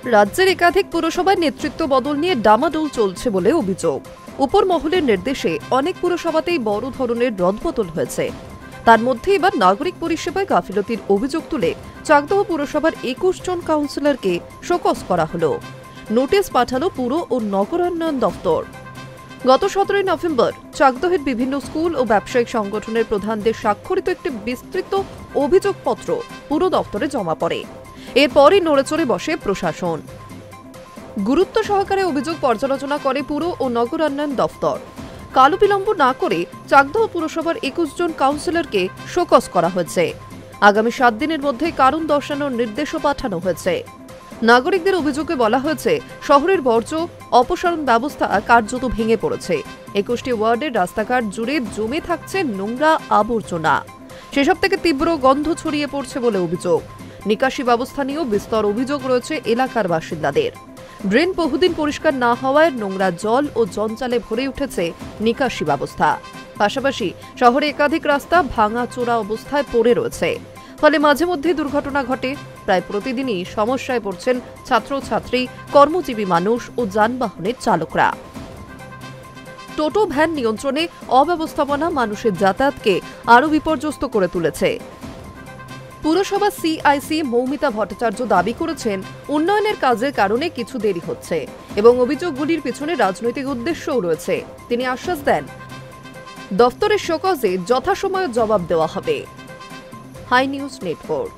রাজ্যের একাধিক পুরসভার নেতৃত্ব বদল নিয়ে ডামাডোল চলছে বলে অভিযোগ। উপর মহলের নির্দেশে অনেক পুরসভাতেই বড় ধরনের রদবদল হয়েছে। তার মধ্যে এবার নাগরিক পরিষেবায় গাফিলতির অভিযোগ তুলে চাকদহ পুরসভার ২১ জন কাউন্সিলরকে শোকজ করা হল। নোটিশ পাঠালো পুর ও নগরায়ণ দফতর। গত ১৭ নভেম্বর চাকদহের বিভিন্ন স্কুল ও ব্যবসায়িক সংগঠনের প্রধানদের স্বাক্ষরিত একটি বিস্তৃত অভিযোগপত্র পুর দফতরে জমা পড়ে। এরপরই নড়েচড়ে বসে প্রশাসন। গুরুত্ব সহকারে অভিযোগ পর্যালোচনা করে পুর ও নগরায়ণ দফতর। কালো বিলম্ব না করে চাকদহ পুরসভার ২১ জন কাউন্সিলরকে শোকজ করা হয়েছে। আগামী ৭ দিনের মধ্যে কারণ দর্শানোর নির্দেশও পাঠানো হয়েছে। নাগরিকদের অভিযোগে বলা হয়েছে, শহরের বর্জ্য অপসারণ ব্যবস্থা কার্যত ভেঙে পড়েছে। ২১টি ওয়ার্ডের রাস্তাঘাট জুড়ে জমে থাকছে নোংরা আবর্জনা। সেসব থেকে তীব্র গন্ধ ছড়িয়ে পড়ছে বলে অভিযোগ। নিকাশি ব্যবস্থা নিয়েও বিস্তর অভিযোগ রয়েছে এলাকার বাসিন্দাদের। ড্রেন বহুদিন পরিষ্কার না হওয়ায় নোংরা জল ও জঞ্জালে ভরে উঠেছে নিকাশি ব্যবস্থা। পাশাপাশি শহরে একাধিক রাস্তা ভাঙাচোরা অবস্থায় পড়ে রয়েছে, ফলে মাঝে মধ্যে দুর্ঘটনা ঘটে। প্রায় প্রতিদিনই সমস্যায় পড়ছেন ছাত্রছাত্রী, কর্মজীবী মানুষ ও যানবাহনের চালকরা। টোটো ভ্যান নিয়ন্ত্রণে অব্যবস্থাপনা মানুষের যাতায়াতকে আরও বিপর্যস্ত করে তুলেছে। পুরসভা সিআইসি মৌমিতা ভট্টাচার্য দাবি করেছেন, উন্নয়নের কাজের কারণে কিছু দেরি হচ্ছে এবং অভিযোগগুলির পিছনে রাজনৈতিক উদ্দেশ্যও রয়েছে। তিনি আশ্বাস দেন, দফতরের শোকজে যথাসময়ে জবাব দেওয়া হবে। Hi news network.